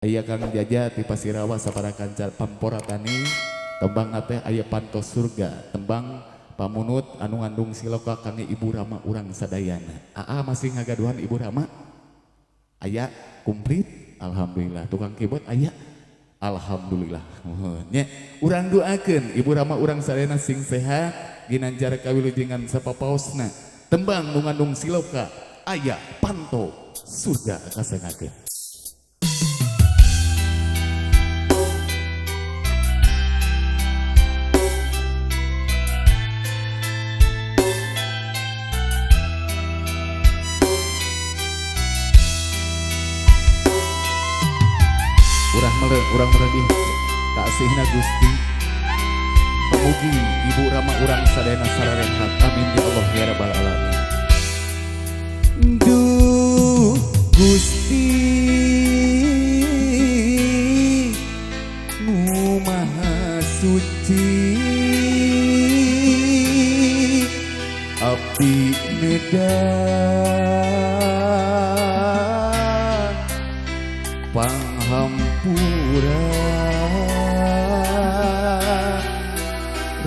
Aya Kang Jaja ti Pasirawa sabaraha kancar Pampora Tani, tembang teh aya Pantos Surga, tembang pamunut anu ngandung siloka kangge Ibu Rama urang sadayana. Aa masih ngagaduhan Ibu Rama? Aya komplit? Alhamdulillah. Tukang keyboard aya? Alhamdulillah. Nya urang doakeun Ibu Rama urang sadayana sing sehat, ginanjar kawilujengan sapapaosna. Tembang nu ngandung siloka aya Panto Surga kasengakeun. Urang meredih kasihna Gusti pemugi Ibu Rama urang sadayana sararenhat. Amin ya Allah ya rabbal alamin. Duh Gusti nu maha suci, abdi nedah panghampura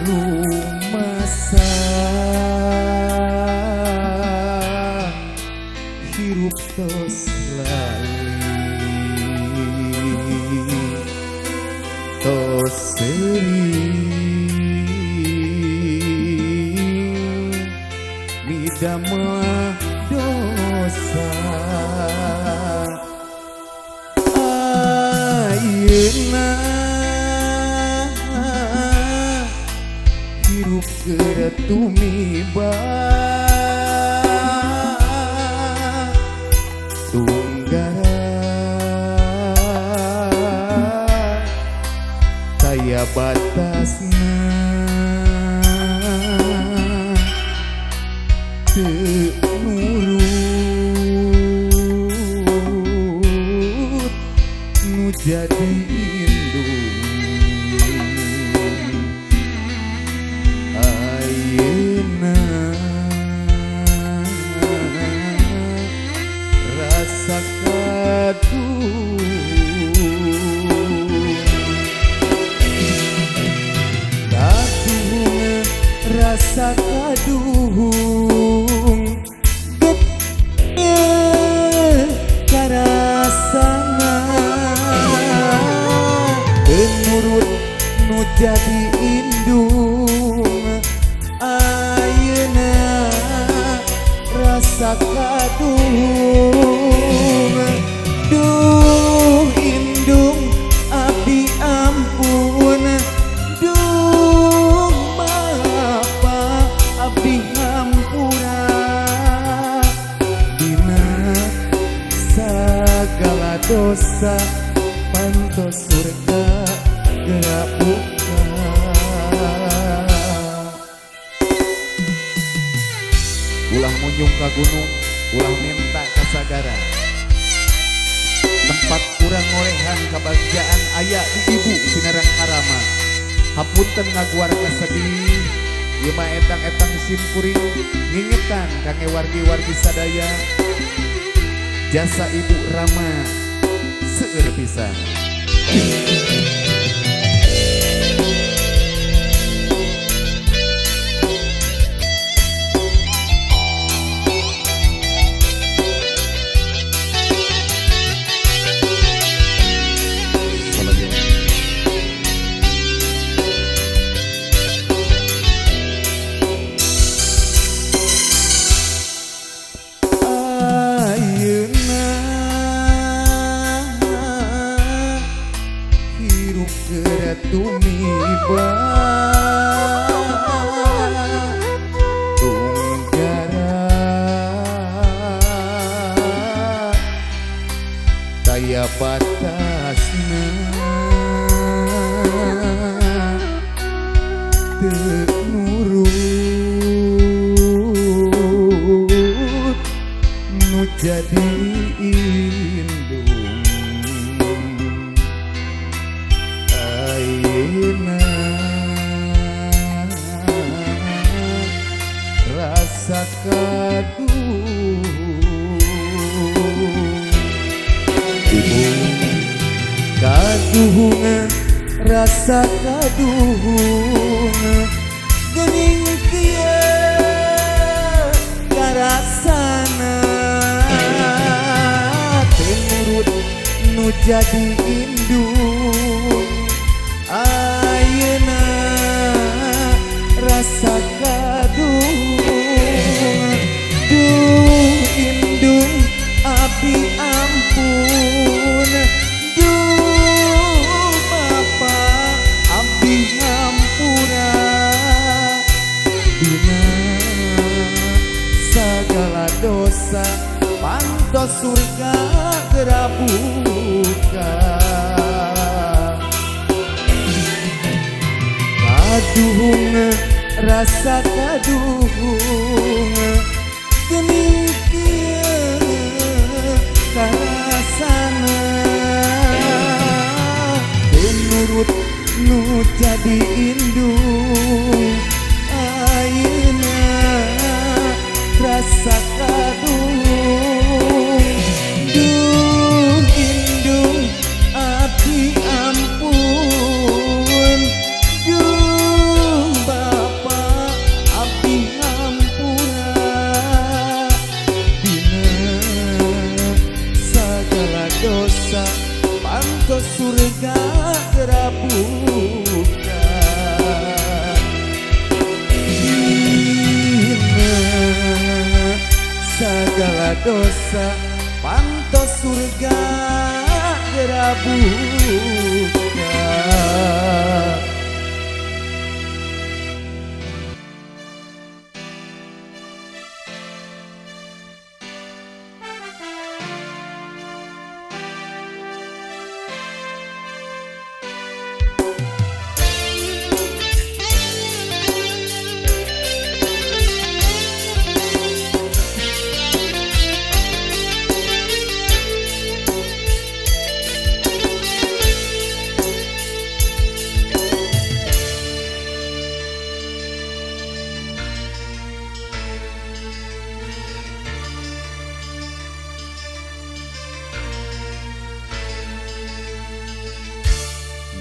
rumasa hirup tos lali tos sering midamah dosa. Ayeuna hirup keur tumiba tunggara taya batasna teu nurut nu jadi indung. Ayeuna rasa kadung rasa kadung getnya karasana nurut nu jadi indung. Ayeuna rasa kadung duh indung abdi ampun, duh bapa abdi hampura dina sagala dosa Pantos surga gerak buka. Ulah munjung ka gunung, ulah minta ka sagara, tempat kurang ngorehan kebahagiaan aya di Ibu Sinarang Karama. Hapunten ngaguarga sedih, ieu mah etang-etang simkuring ngingetan kangge wargi-wargi sadaya jasa Ibu Rama seueur pisan. Tumiba tunggara daya batasna teu nurut nu jadi indung. Ayeuna rasa kadung Ibu kaduhung rasa kaduhung geuning kieu karasana teu nurut nu jadi indung ayeuna rasa kaduhung duh indung abdi ampun duh bapa abdi ngampura dina segala dosa pantos surga geura buka kaduhung rasa kaduhung geuning kieu karasana teu nurut nu jadi indung ayeuna rasa kaduhung duh indung abdi ampun duh bapa abdi ngampura dina segala dosa pantos surga geura buka dina segala dosa pantos surga geura buka.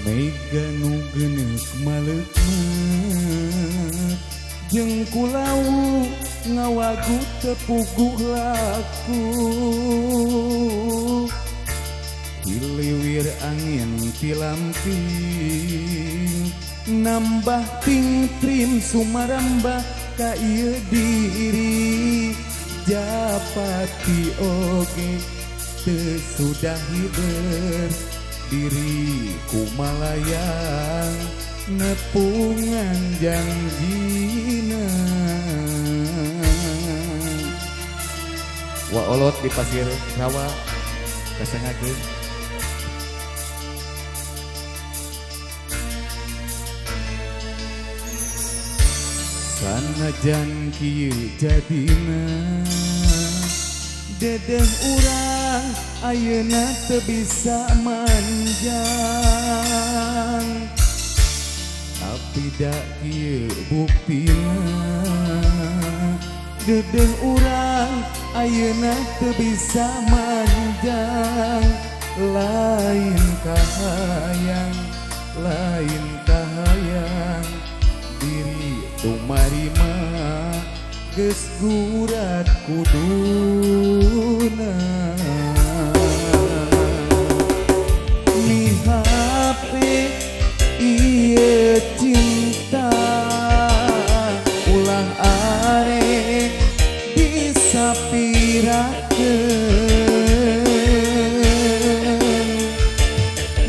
Mega nu geuneuk maleukna jeung kulau ngawagu tepuguh laku hiliwir angin tilamping nambah ting trim sumarambah ka ieu diri japati oge teu sudahi diri kumalayang nepungan janjina wa olot di pasir rawa kasengakeun sanajan kieu jadina dedeh urang ayeuna teu bisa manjang tapi da kieu buktina dedeh urang ayeuna teu bisa manjang lain kahayang diri tumarima geus gurat kuduna ni hape ieu cinta ulah are disapirakeun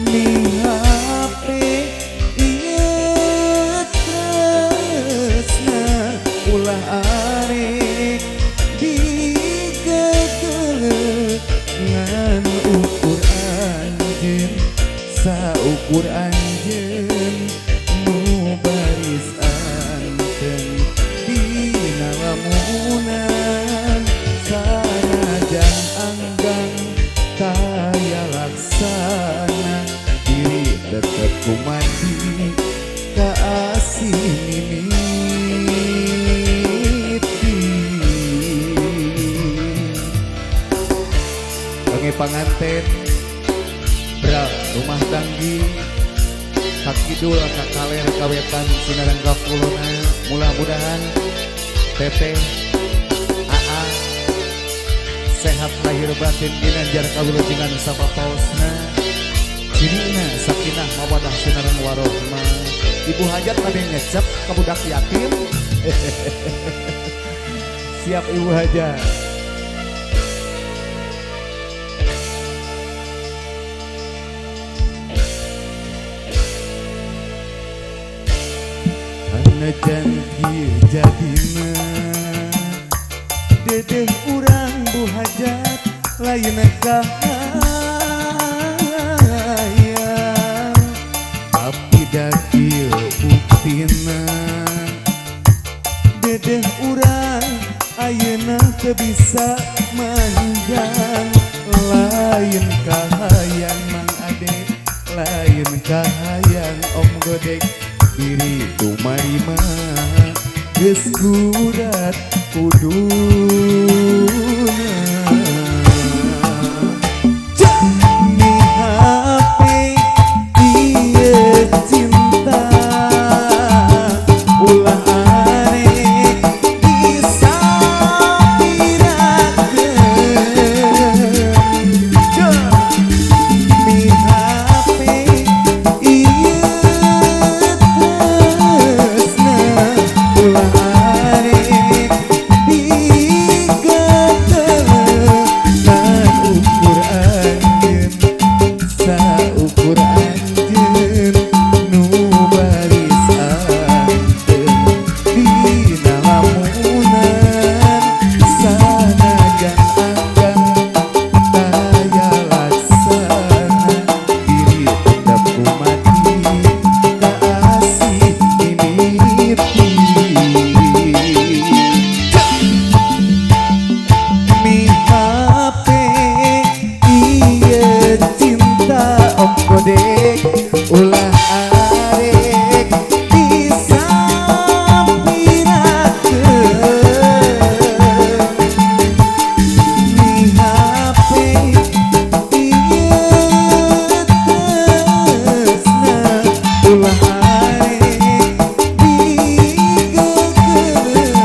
ni hape ieu tresna ulah are digegeleuk ngan ukur anjeun saukur anjeun nu baris anteng dina lamunan sanajan anggang kaya laksana diri deket kumati ka asih mimiti pange panganten bra rumah Danggi Kakidul Kakaler Kawetan Sinarang Kapuluna mudah-mudahan Teteh AA sehat lahir batin ginanjar kawilujungan sapapaosna Cinina sakinah mawadah sinareng warohmah Ibu hajat pada ngecep ke budak yatim siap ibu hajat Anajan kieu jadina dedeh urang bu hajat lain kahayang tapi dakil buktina dedeh urang ayeuna teu bisa manggang lain kahayang Mang Ade lain kahayang Om Godek diri tumarima geus kurat kuduna di HP ieu cinta ulah arek disapirakeun di HP ieu ulah arek digetelan ukur anjeun saukur anjeun nu baris anjeun dina lamunan sanajan anggan daya laksana diri tetep kumati kaasih mimiti mi HP ieu cinta Om Godek ulah arek disapirakeun mi HP ieu tresna ulah arek digegereun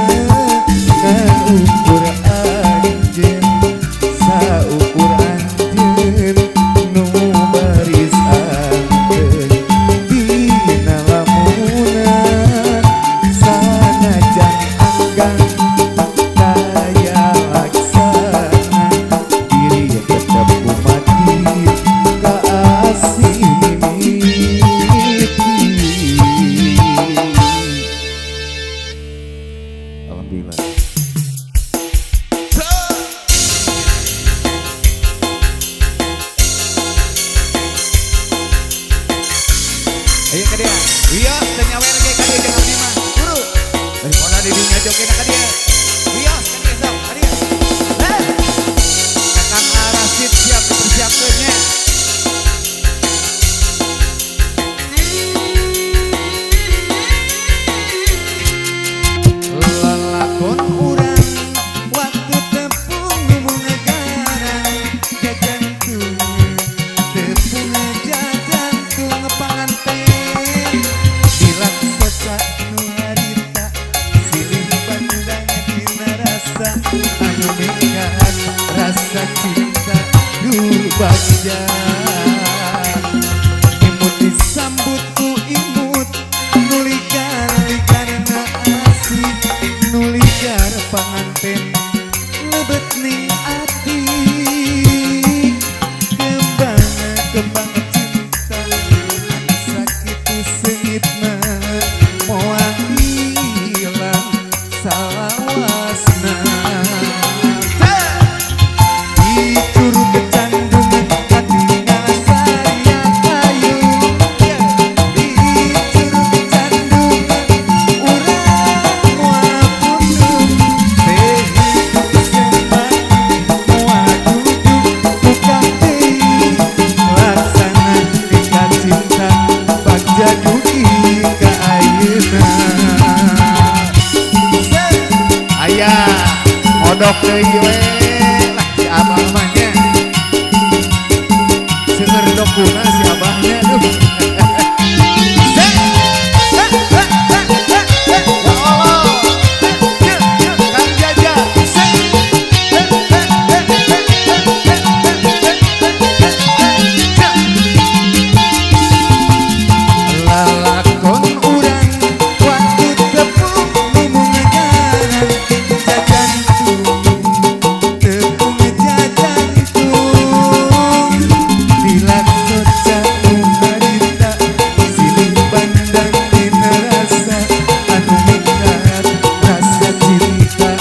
ukur anjeun saukur anjeun nu baris anjeun dina lamunan sanajan anggan daya laksana diri tetep kumati kaasih mimiti alhamdulillah. Ayo ka dia, wios teu nyawer ge ka dia jeung abdi mah. Guru. Daripada di dinya jogeuna ka dia. Wios ka dia sok ka dia. Kakang Arasid siap dipersiapkeun nya. Lalakon urang waktu tepung mengegarang jajantung tepung jajantung panganten dilaksa nu harita silih bandang dina rasa anu minggat rasa cinta dubagja imut disambut ku imut nulikan-likarna asih nulikar panganten lebet ning ati kembang cinta sakitu seungitna moal hilang salawasna dicuru kecandungan katingal saya kayu dicuru kecandungan urang moal pundung teh sempat moal duduk buka deui laksana tika cinta bagja dugi ka ayeuna aya ngodok deui we lah si abah mah nya seueur dokuna si abah Ya Allah. Kang Jaja. Lalakon urang waktu tepung mumung ngajaran jajan tepung jajan dilakso jauh harita silih bandang dina rasa anu mingkat rasa cinta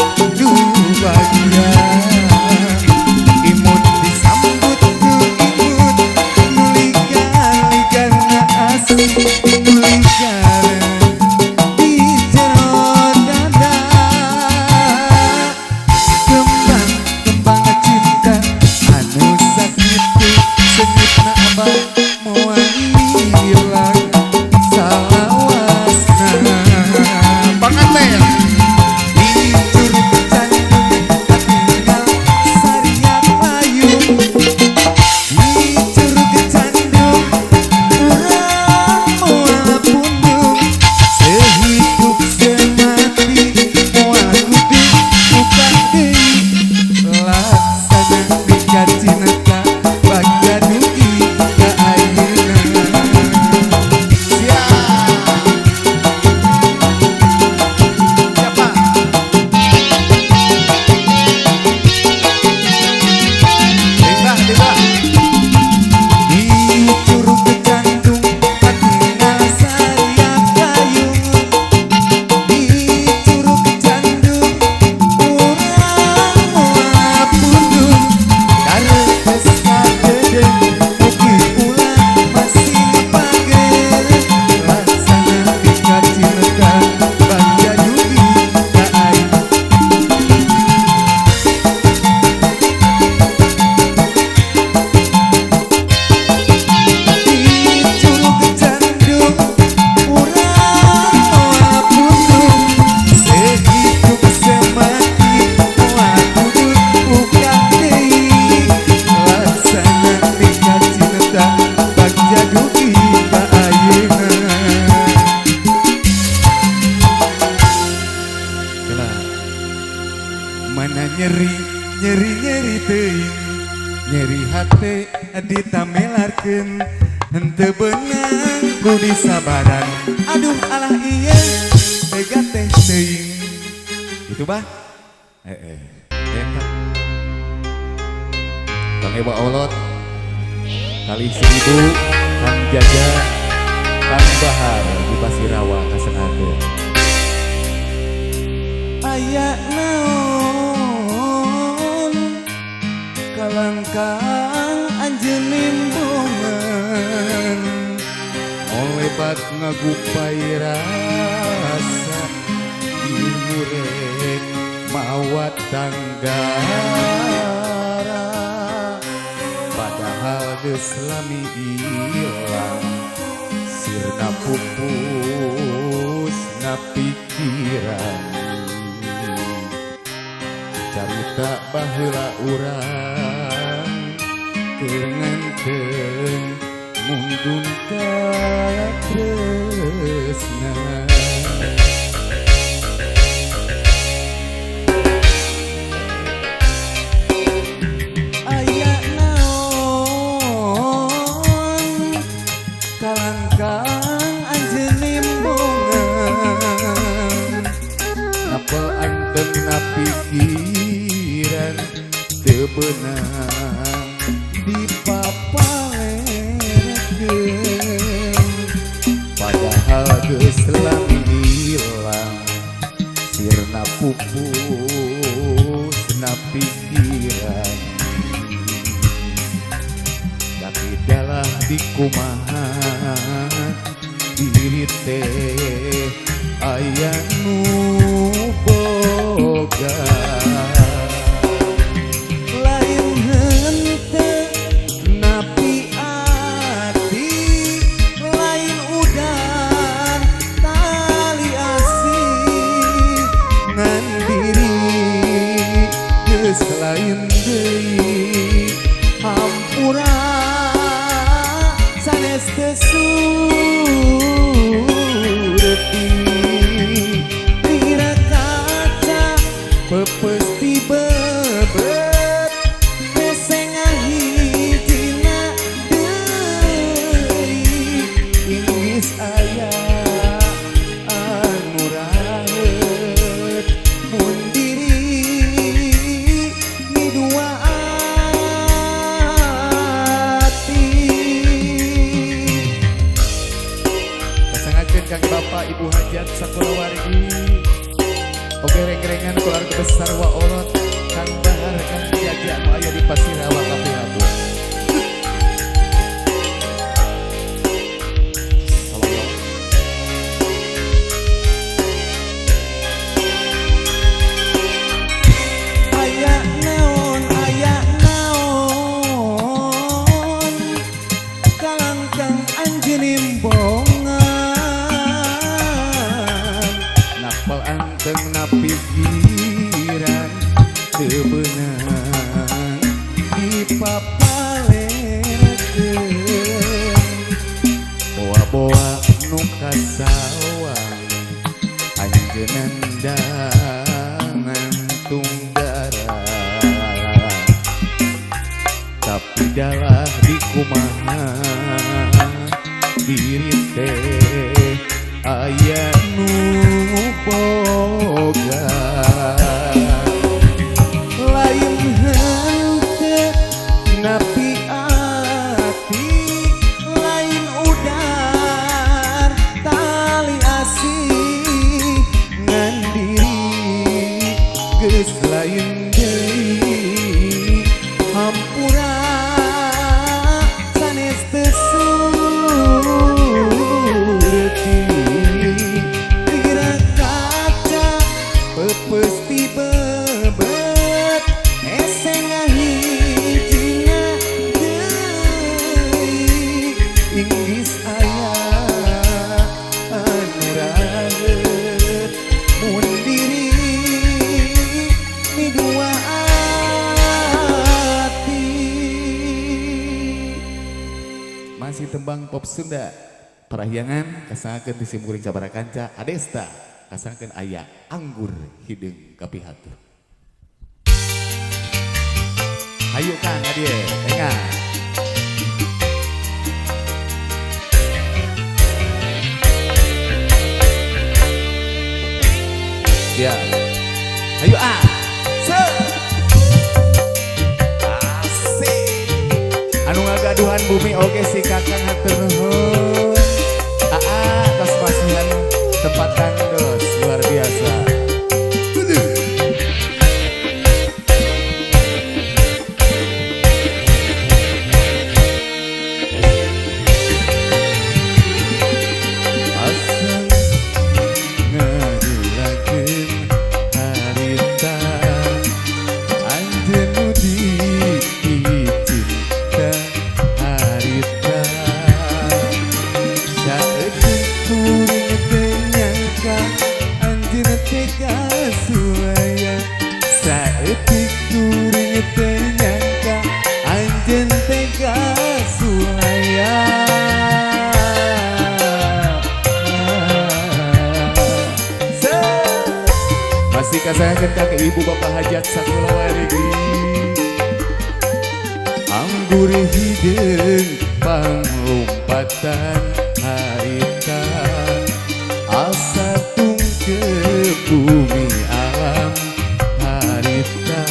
bahagia imut disambut ku imut nuligan asih nuligan di jero dada kembang cinta anu sakitu senyutna abang moal hilang salawasna panganten di curug candu katinggal sariak payung di curug candu urang moal pundung sehidup semati moal kudu buka deui laksana nikah cinta bagja dugi ka ayeuna siapa Dibah di curug cantung katinggal sariak payung di curug cantung urang moal pundung karetes kadedeng mugi ulah masih pager laksana nikah cinta bagja dugi ka ayeuna di curug candu urang moal pundung sehidup semati moal kudu buka deui laksana nikah cinta bagja dugi ka ayeuna mana nyeri teuing nyeri hate ditamelarkeun henteu beunang ku disabaran aduh alah ieu tega teh teuing itu bah enak Kang Eba Olot kali 1000 Kang Jaja Kang Bahar di Pasirawa kasengadeun aya naon kalangkang anjeun limbungan lebat ngagupai rasa diurek mawat tanggara padahal geus lami ilang sirna pupus na pikiran carita baheula urang keungeun mundun ka tresna aya naon kalangkang anjeun limbungan apa anteng na pikiran teu beunang dipapaerekeun padahal geus lami ilang sirna pupus na pikiran tapi dalah di kumaha diri teh aya nu boga lain henteu napi ati lain udan tali asih ngan diri geus lain deui hampura sanes surti kira kaca pepesti bebet kesengan hijina deui inggis aya anu rahet mun diri ni dua ati kasangakeun kang Bapak Ibu hajat sakulo wargi oke reng-rengan keluarga besar Waolot Kang Bahar Kang Jaja nu aya di Pasirawa Kapihatur. Aya naon kalangkang anjeun bongan napal anteng na pikiran teu beunang dipapalekeun boa-boa nu kasawang anjeunan dangan tunggara tapi dalah di kumaha diri teh aya nu boga lain henteu napi ati lain udar tali asih ngan diri geus lain deui hampura sanes teu surti kira kaca pepesti bebet esengan hijina deui inggis aya anu rahet mun diri ni dua ati. Masih tembang pop Sunda parahyangan kasangakeun di Simkuring Sabara Kanca Adesta kasangakeun aya anggur hideung Kapihatur. Ayo Kang adie enga ya ayo se asik anu ngagaduhan bumi oge si Kakang hatur nuhun tos masihan tempat tangdos luar biasa. Asal ngadulakeun harita anjeun nu dicinta harita saeutik kuring teu nyangka anjeun tega sulaya saeutik kuring teu nyangka anjeun tega sulaya. Masih kasangakeun ka ibu bapak hajat sakulo wargi anggur hideung panglompatan harita asa tungke bumi alam harita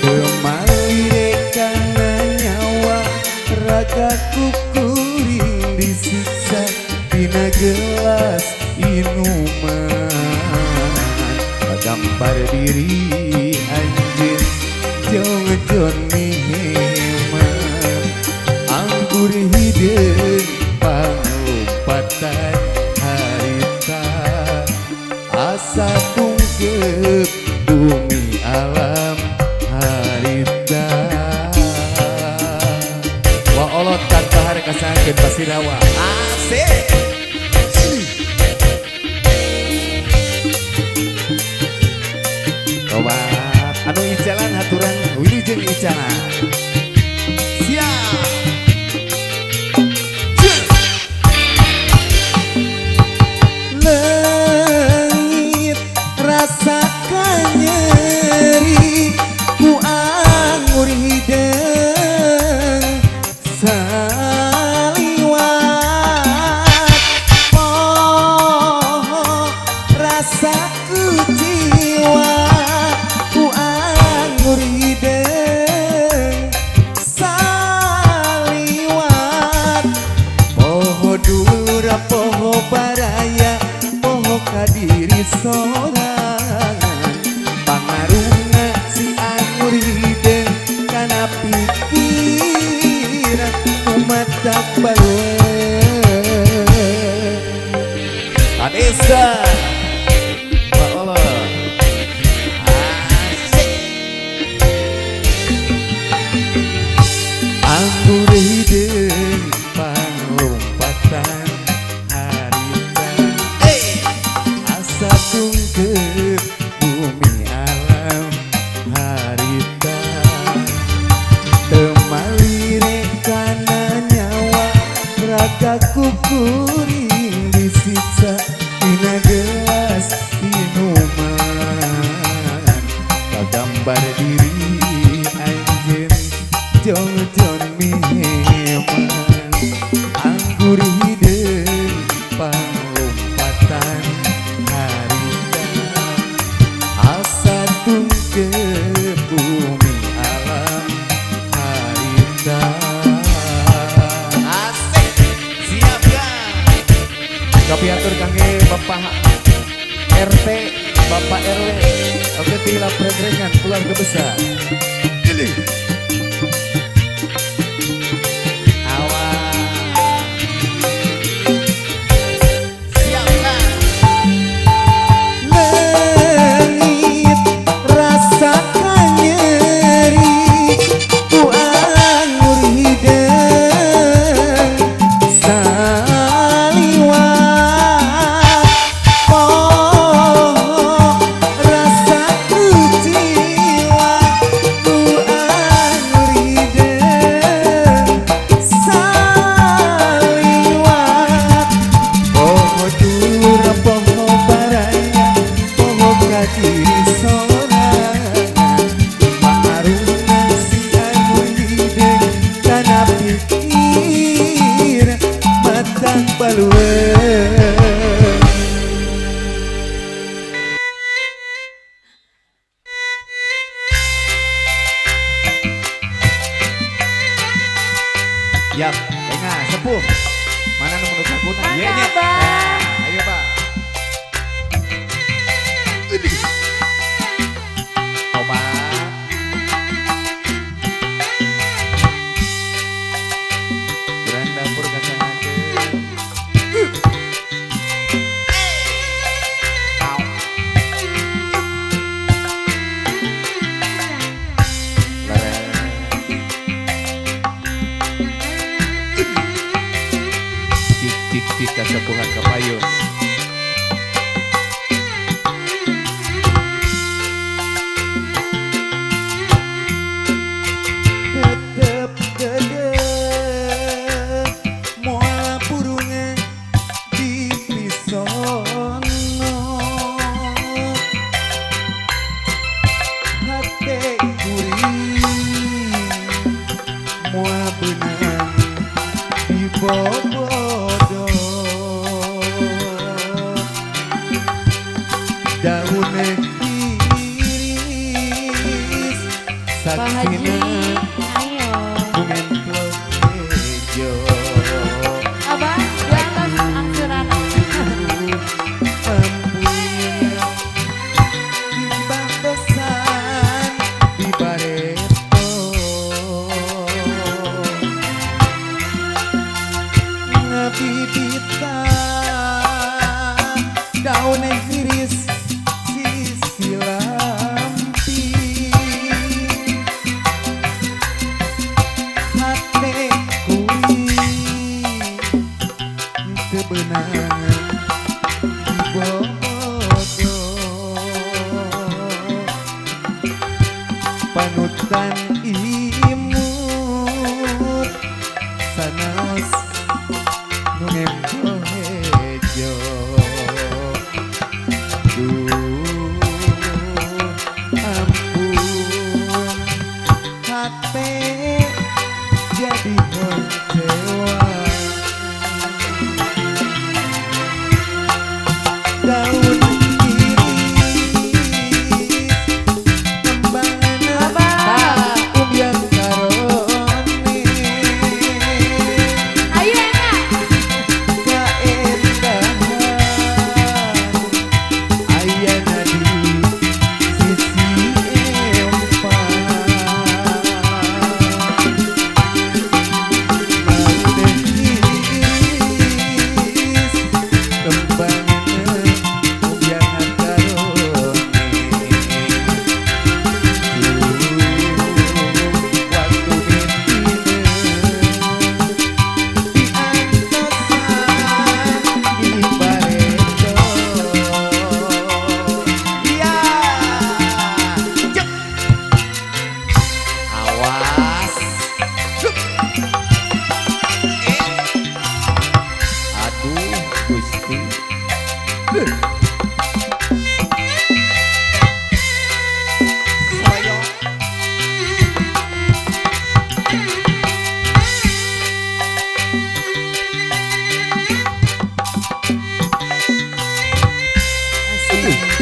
kemalirekana nyawa ragaku kuring disiksa dina gelas inuman gambar diri anjing jong-jong nihiman anggur hideung panglompatan harita asa tungkep bumi alam harita Waolot Kang Bahar kasangakeun Pasirawa asik. Coba anu ijalan haturan wilujeng ijalan siap oh rasaku jiwa ku anggur hideng saliwat poho dulur poho baraya poho kadiri sorangan pangaruna si anggur hideng kana pikiran umat tak balue Anissa Pak Allah asik anggur hideng panglompatan harita asa tungkep bumi alam harita temalire kana nyawa raga kukuring disiksa dina gelas minuman kagambar diri anjeun jon-jon miheman anggur hideng panglompatan harita asa tungkep bumi alam harita asik siap ya kapiatur kangge Bapak RT Bapak RW oke tila prerengan keluarga besar Gili Yap, tengah sepuh. Mana nomor sakuna? Iya nya. Ayo Pak. Coba. Kurang dapur kasangakeun. Cik kasepuhan kapayun tetep gede moal burungan di pisono hate kuring moal benang di bobo daun iris sakina dengan plotejo Abah di atas angsuran ampunya di bangkosan di bareto ngabibita daun iris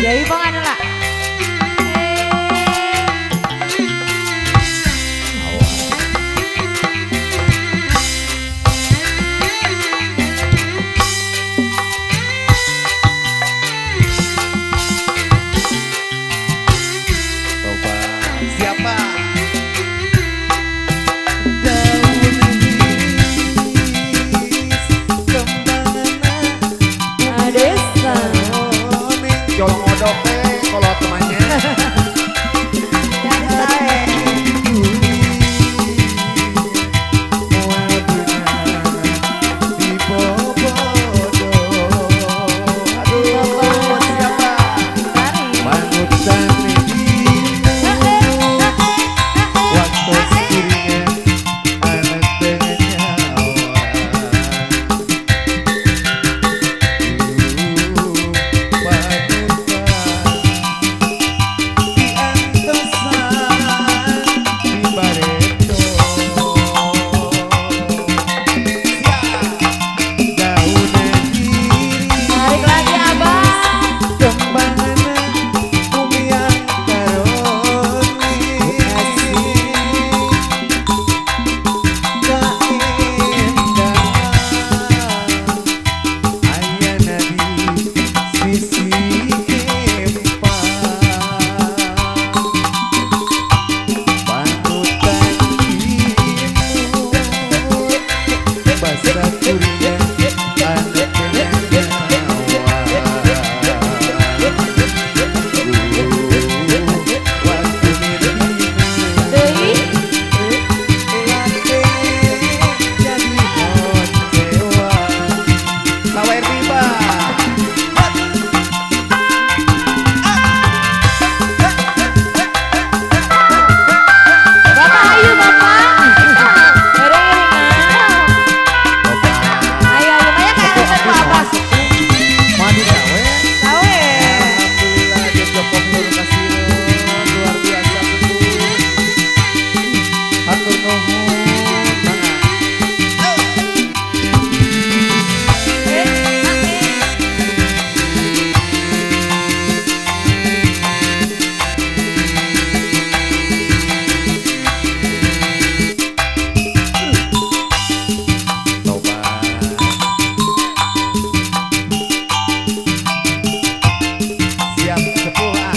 Deui pangan lah. Coba siapa? Adesa. Jolong odok teh kalau temannya. Aduh, siapa? Panutan waktu sekirinya anak dengan Tarik lagi abang. Deui. Bapak ayo bapak. Iring-iringan. Ayo ayo banyak kayak resep ku abah. Mandi gawe. Tahu ya. Alhamdulillah dia Joko Nur kasih luar biasa betul. Atur nuhun Mangga. Coba siap sepuh ah.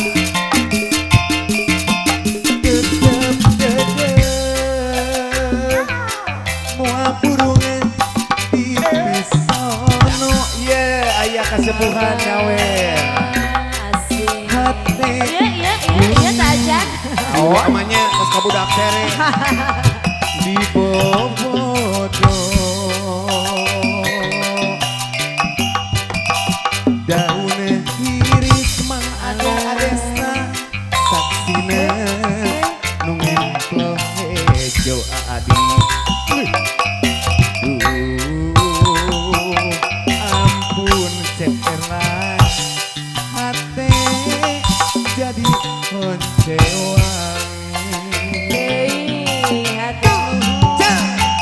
Mua burungan di pisono ye aya kasepuhan nyawe Asik. hati Iya saja. awak amanya pas kabudak sere di bobodo daun iris mang ada adesna saksina nungin hejo adi ampun cepelan hati jadi koncewan Deui. Hati.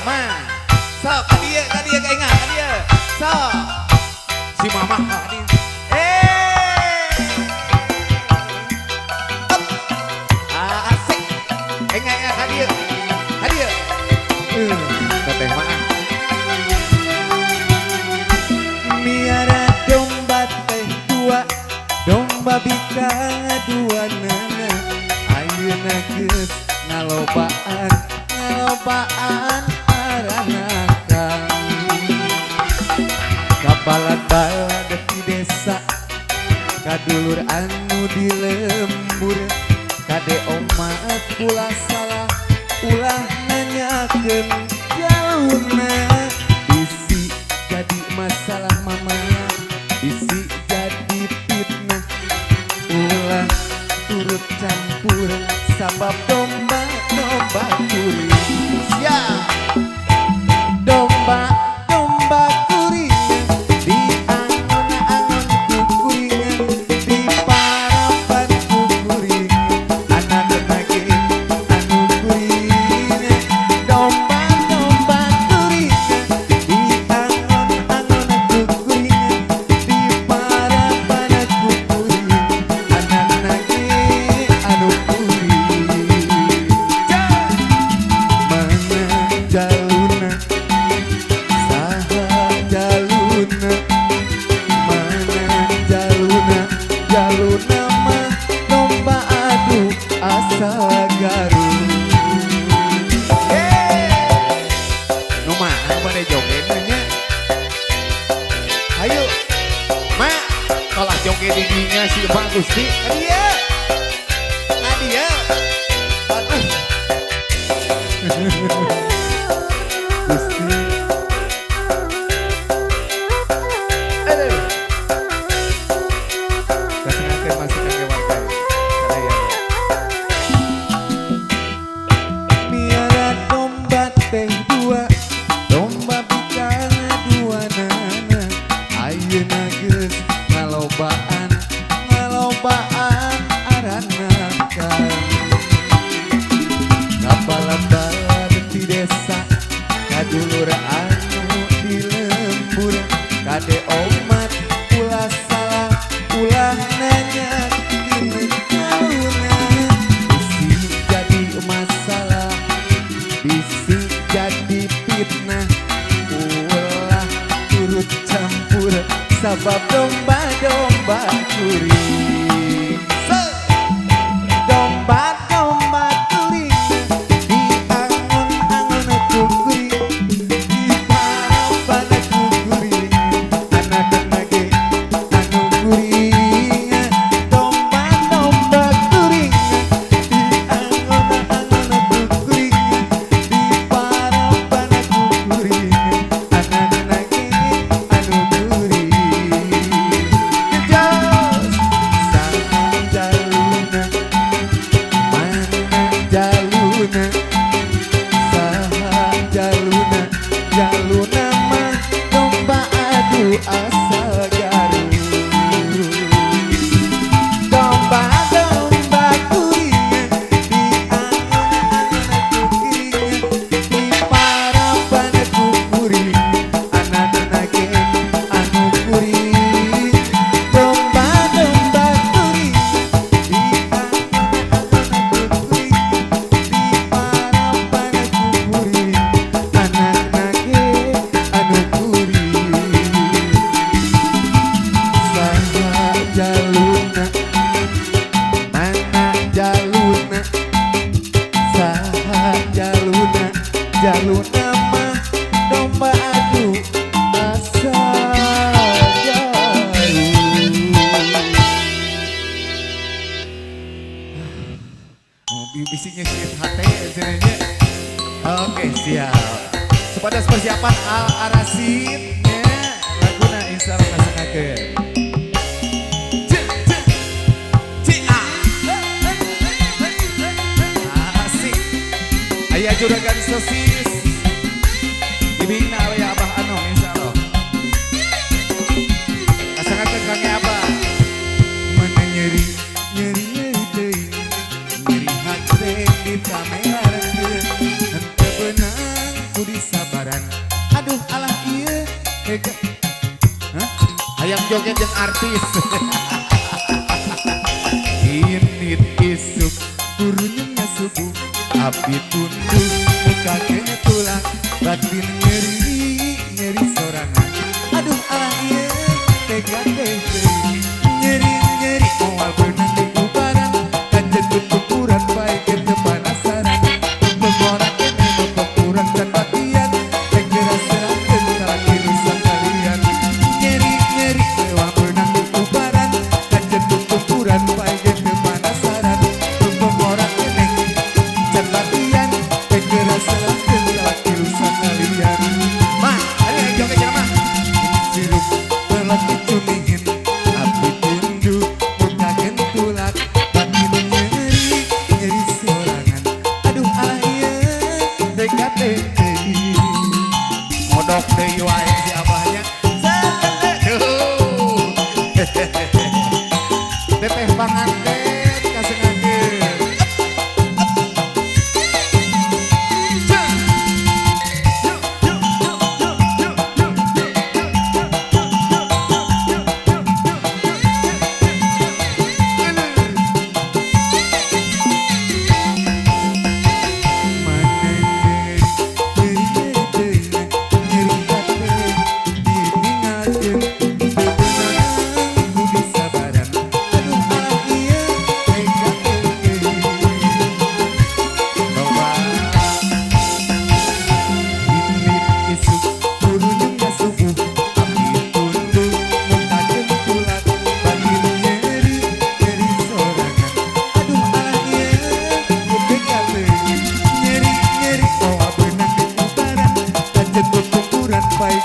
mah. Sok, kadia kaingat, kadia. Sok. Si mama kadia. Asik. Enggak kadia. Kadia. Teteh mah. Miara domba teh dua, domba bika dua nana. Ayeuna geus ngalobaan aranakan. Kabalad-balad di desa, kadulur anu di lembur, kade omat ulah salah, ulah nanyakeun jalurna. Bisi jadi masalah mama, bisi jadi fitnah, ulah turut campur sabab domba kuring. Siap. Domba kuring di angon-angon ku kuringan, di parapan ku kuring, anak lagi anu kuringan. Domba kuring di angon-angon ku kuringan, di parapan ku kuring, anak lagi anu kuring. Jaluna mah domba adu asa garut. Nu mana bade joget nya? Ayo, mak, kalah joget di dinya si Bang Gusti. Kadia, Nadia, aduh. Gusti. Ngalobaan aranakan. Kabalad-balad di desa, kadulur anu di lembur, kade omat ulah salah, ulah nanyakeun jalurna. Bisi jadi masalah, bisi jadi fitnah, ulah turut campur sabab domba kuring. Domba kuring di angon-angon ku kuring, di parapan ku kuring, anak lagi anu kuring. Domba kuring di angon-angon ku kuring, di parapan ku kuring, anak lagi anu kuring. Jaluna mah domba adu asa garut. Domba kuring di angon-angon ku kuring, di parapan ku kuring, anak lagi anu kuring. Domba kuring di angon-angon ku kuring, di parapan ku kuring, anak lagi anu kuring. Saha jaluna, mana jaluna, saha jaluna mah domba adu asa garut. Bisinya si hati sebenarnya. Oke, siap. Sepadas persiapan Al-Arasid laguna insya Allah ngasangakeun. Asik. Aya juragan sosis. Ibingna aya Abah Anom insya Allah. Ngasangakeun Kang Abah. Mana nyeri teuing, nyeri hati di pameran henteu beunang ku sabaran. Aduh alah iya tega. Hah? Hayang joget yang artis. Ini isuk kurunya subuh, api tunduk muka kena tulang, batin nyeri sorangan. Aduh alah iya tega nyeri awal benang di kubaran, kajet kukuran baik kita panasaran. Pengorak ini memperkurang dan batian, tegera serangkan kaki rusak kalian. Nyeri awal benang di kubaran, kajet kukuran baik kita panasaran. Pengorak ini dan batian, tegera serangkan kaki rusak kalian. Ma, ada yang joget jangan ma. Sirup berlatih cuningin, api tunduk muka gentulak, batin nyeri sorangan. Aduh alah iya dekat modok deh wae si abahnya. Teteh panganten kasengakeun.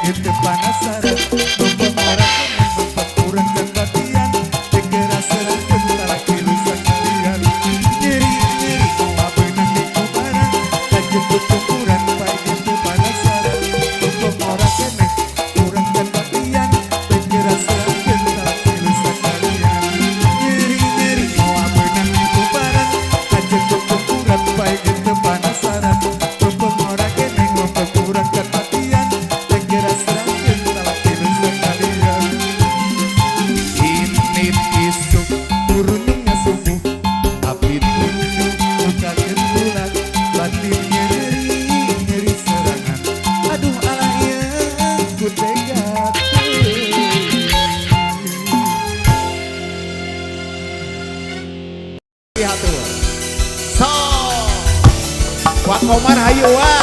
Itu panasaran, mempermarahkan, memperkurang dan batian, tegera serangkan tala kilusan kalian. Nyeri, awal benang di kubaran, kajet berkumpuran, baik itu panasaran, mempermarahkan, kurang dan batian, tegera serangkan tala kilusan kalian. Nyeri, awal benang di kubaran, kajet berkumpuran, baik itu panasaran, mempermarahkan, memperkurang dan batian, tegera serangkan tala kilusan kalian. Ini isuk turunnya subuh, api tunduk muka gentulan, batin nyeri serangan. Aduh alah iya ku tega. Lihat tuh. So, Wak Komar hayu wa.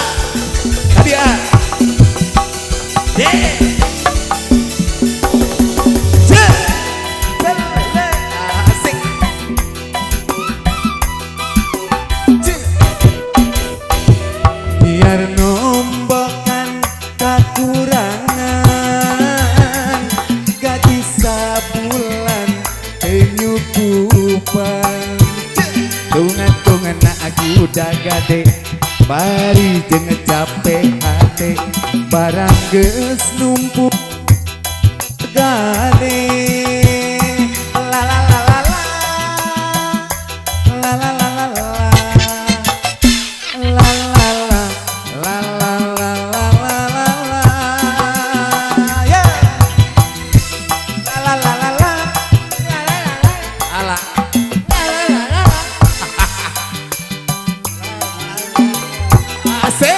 Tadi ah. Asik. Biar nombokan kekurangan, gaji sabulan nyukupan. Tungan-tungan na aku udah gade, bari jeung capek hate, barang geus numpuk gade. La la la la la, la la la la la, la la la, la la la la la la, yeah. La la la la la, ala. Asik.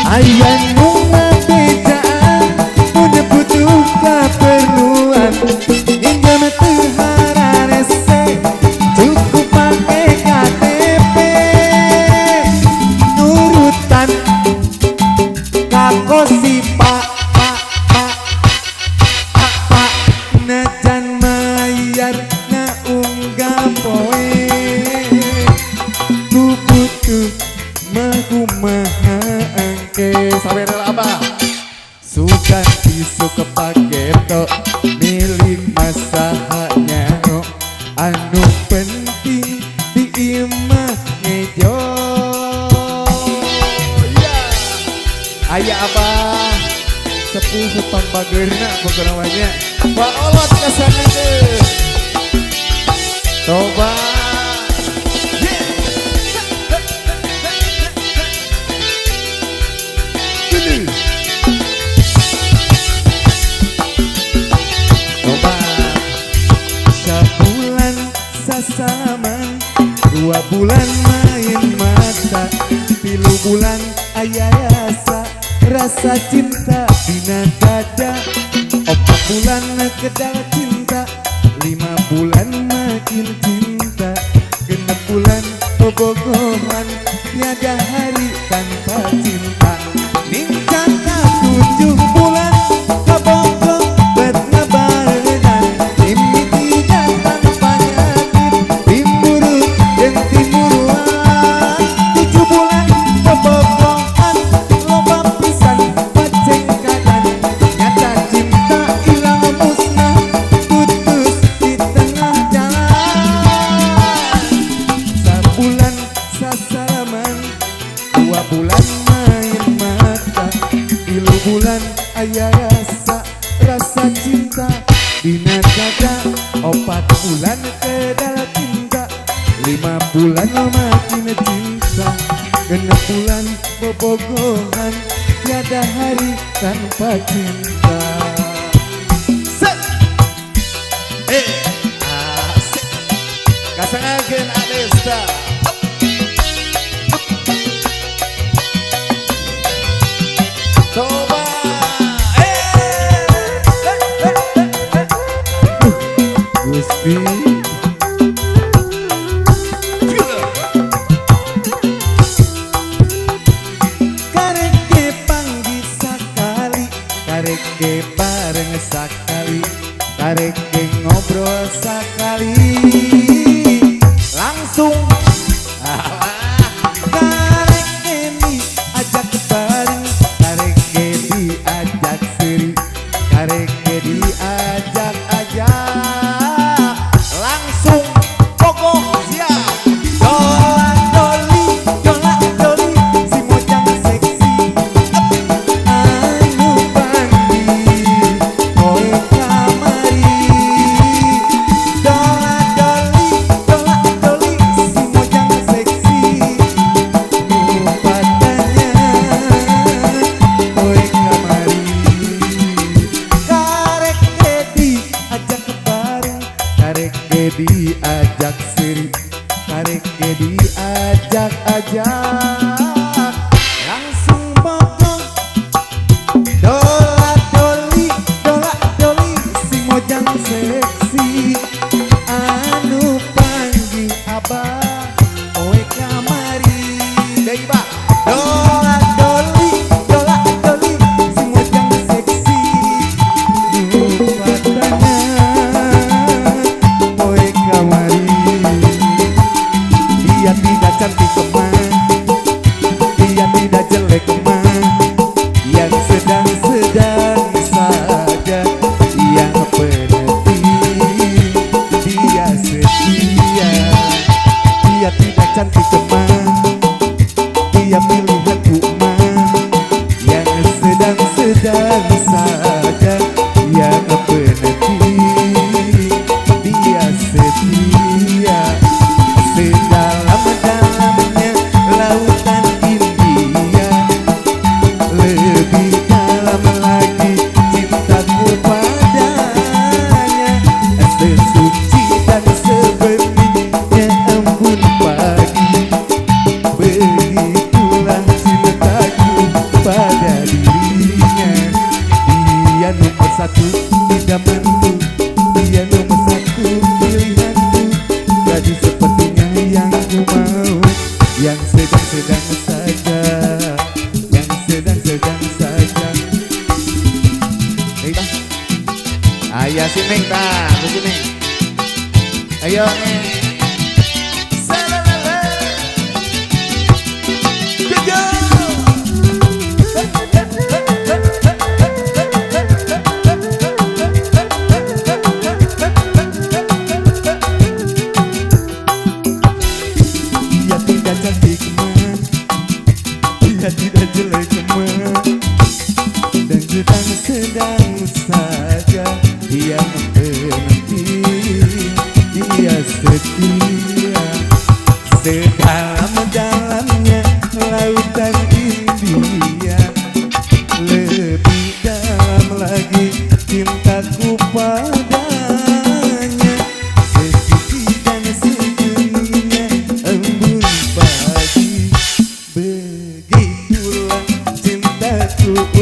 Ayah rumah bejaan punya butuh keperluan, hingga metuharan ese cukup pakai KTP. Nurutan kakosi pak najan mayar na unggah poe, ku butuh makumaha Oke, sampai abah. Sugan isu kepaketo milik masahanya anu penting di imah ngejo. Ayah abah sepuh sepang bagerna pokok namanya Pak Olot kesana deh. Coba coba sebulan sasaman 2 bulan main mata 3 bulan ayah rasa cinta dina dada 4 bulan kedal cinta 5 bulan makin cinta 6 bulan bobogohan tiada hari tanpa cinta ningkat 7 bulan kabogong bernabarenan mimpi tidak tanpa yakin timurut dan timuruan 7 bulan bobogohan loba pisan paceng kadan nyata cinta ilang musnah putus di tengah jalan. Sebulan sasalaman 2 bulan main mata 3 bulan ayah rasa cinta dina dada 4 bulan kedal cinta 5 bulan makin cinta 6 bulan bobogohan tiada hari tanpa cinta. Asik kasangakeun Adesta. Coba Gusti kareke panggih sakali kareke bareng sakali kareke ngobrol sakali langsung kareke diajak bareng kareke diajak seri kareke diajak langsung pokok siap doli si mojang seksi anu pandi koe kamari doli si mojang seksi rupatanya koe kamari kareke diajak bareng kareke diajak seri kareke diajak langsung pokok doli si mojang seksi anu panggih abah kowe kamari deui ba doli si mojang seksi rupatana kowe kamari dia tidak cantik kemah dia tidak jelek kemah yang sedang-sedang saja yang penting dia setia dia tidak cantik kemah dia pilihan umah yang sedang-sedang saja yang penting dia setia sedalam-dalamnya lautan India lebih dalam lagi cintaku padanya sesuci dan sebenarnya embun pagi begitulah cintaku pada dirinya dia nomor 1 idamanku dia nomor 1 pilihanku gadis sepertinya yang ku mau yang sedang-sedang saja yang sedang-sedang saja. Ayah si Neng tah, begini. Ayo Neng. Salalala. Jojo.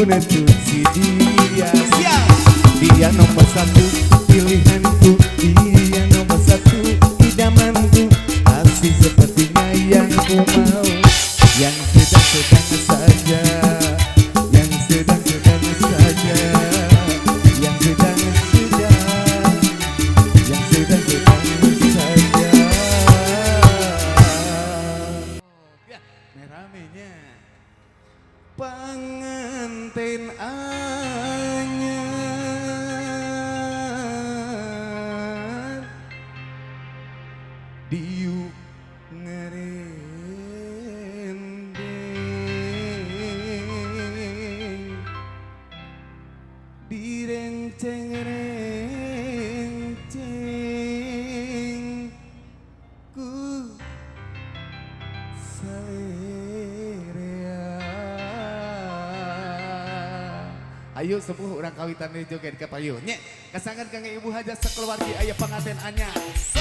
menentu si dia. Siap. Dia nomor satu pilihanku, dia nomor satu idamanku, asli sepertinya yang ku mau, yang sedang-sedang saja, yang sedang-sedang saja, yang sedang-sedang, yang sedang-sedang saja. Ya, meramenya pengantin anyar diuk ngerendeng direnceng-renceng ku ayo sepuh urang kawitan di joget ke payun nya kasangan kang ibu hajat sakeluargi aya panganten anyar so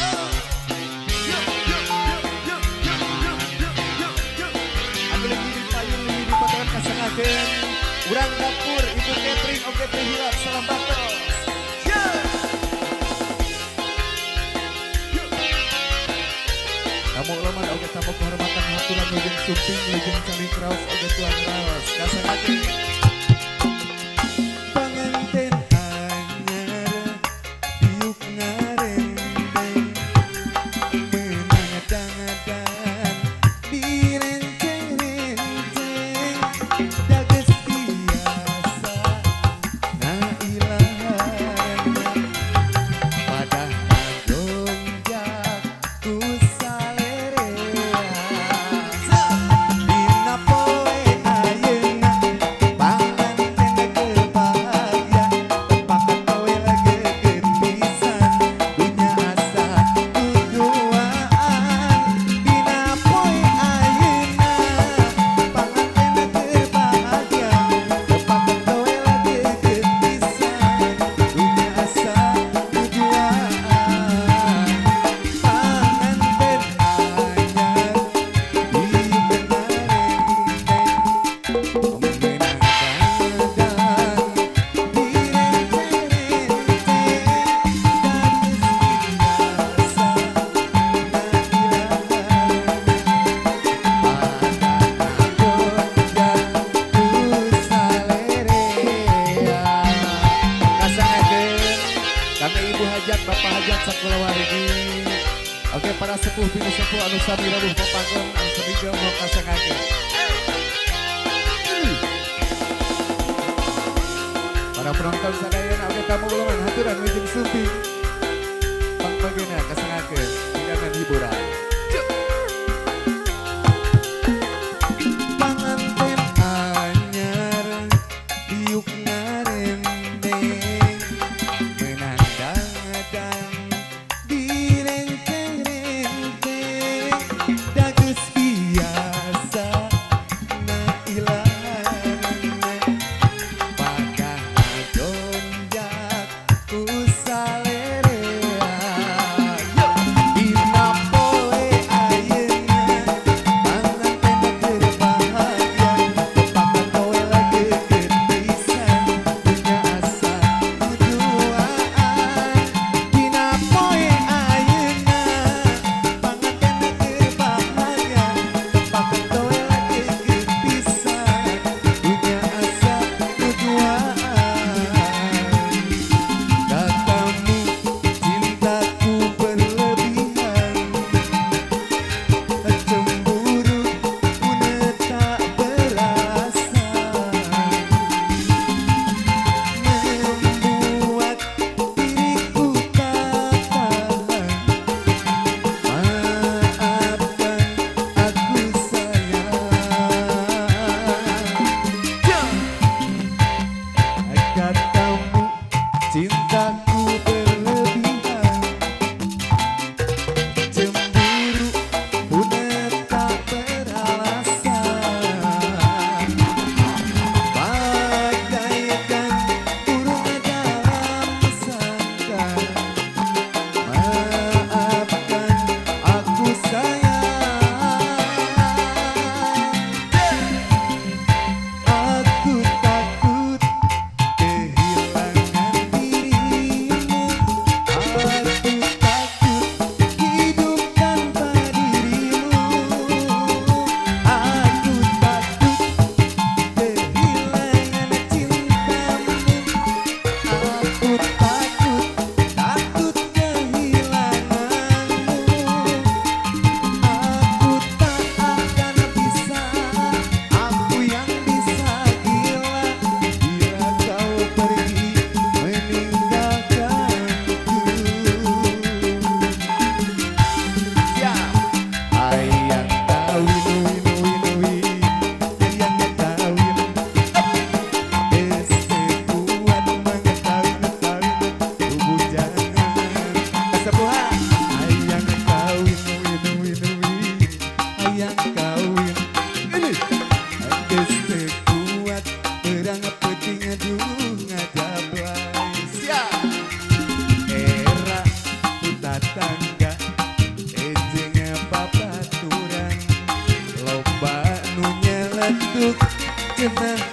aku lagi di payun lagi di potongan kasangakeun urang dapur ibu Catherine oke teh hilap salam batos tamu ulama oge tamu kehormatan haturan leujeung sumping leujeung saling kraos oge tuang raos kasangakeun pengantin anyar diuk ngarendeng menangadang-adang direnceng-renceng dages biasa na ilaharna pada gonjak ku salerea dina poe ayeuna panganten kebahagia tepakan poe geget pisan dunya asa tujuan dina poe ayeuna panganten kebahagia tepakan poe geget pisan dunya asa tujuan panganten anyar kami ibu hajat, bapak hajat, sakulawargi. Oke, para sepuh bini sepuh anu sami rawuh papagon anu sami mau kasangakeun. Para penonton sadayana oge tamu ulama haturan wijing sumpi. Pangpagena kasangakeun hidangan hiburan. Panganten anyar diuk ngarendeng menandang-andang direnceng-renceng dages biasa na ilaharna pada gonjak ku salerea dina poe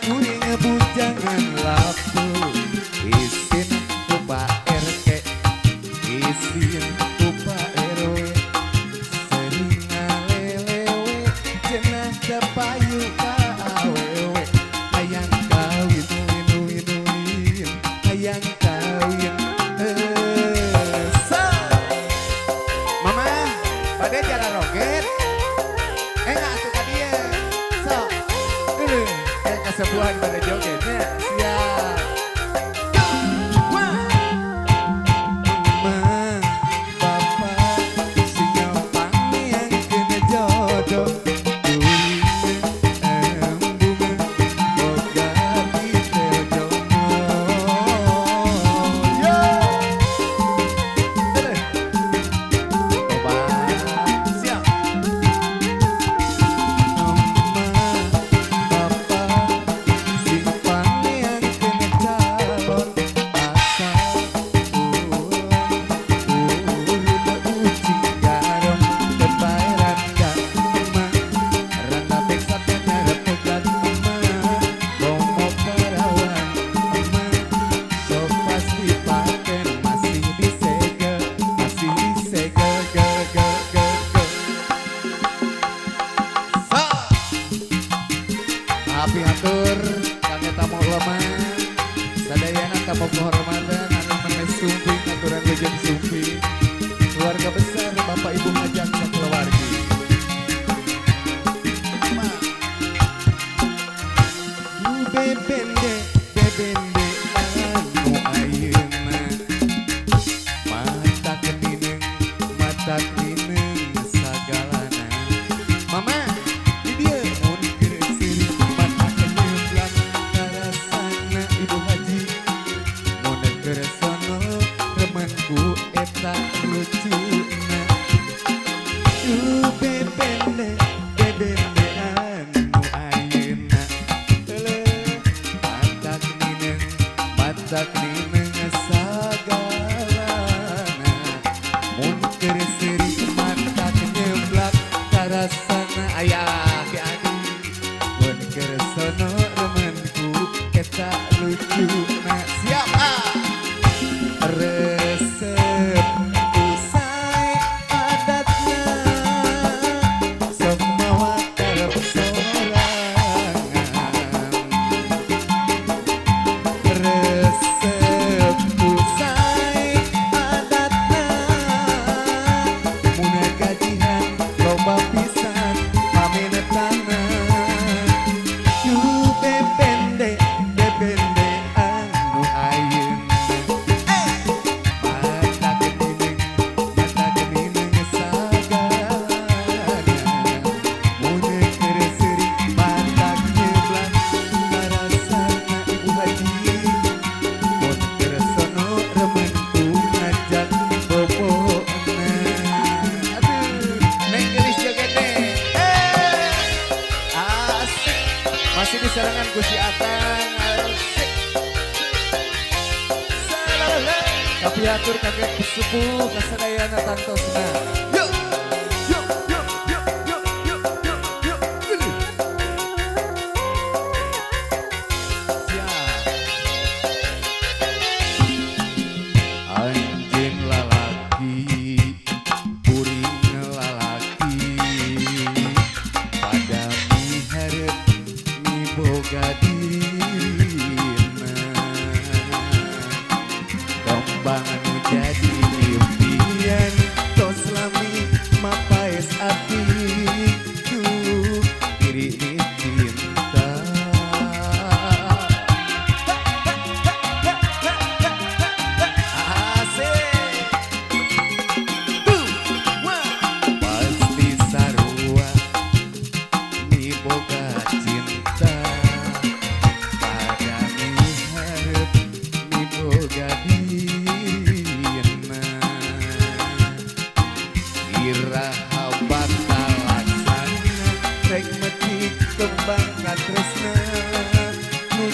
kuring bujangan lapu isin ku Pak RT isin ku Pak RW sering ngalelewe cenah kepayu ka awewe hayang kawin win hayang kawin Mama pada jalan roket enggak suka dia so ini kayak kesebuahan pada jogetnya siap Api hatur kami tamu ulama sadayana tamu kehormatan anu menes sumpi aturan jeung sumpi keluarga besar Bapak Ibu hajat sakeluargi bebende anu ayeuna mata kenineng sagalana mama di dieu mun geus mata kenyeblan karasana ibu haji mun geus sono remenku eta lucuna bebende anu ayeuna mata kenineng sagalana mun geus seurik mata kenyeblak karasana aya ke adi mun geus sono remenku eta lucuna siap resep usai adatna sok mawa karep sorangan resep usai adatna mun gajihan loba pisan pamenetana yu bebende anu ayeuna mata kenineng sagalana mun geus seurik mata nyeblan karasana ibu haji mun geus sono remenku ngajak bobona aduh neng gelis jogetnya asik masih di serangan ku si Atang asik salalala tapi atur kakek sepuh kasadayana tantosna yuk yuk yuk yuk yuk yuk yuk yuk gini siap anjeun lalaki kuring lalaki pada miharep miboga dirina kembang anu jadi impian tos lami mapaes ati tuh diri cinta asik pasti sarua miboga cinta pada miharep miboga dina iraha bakal laksana rek metik kembang katresna nu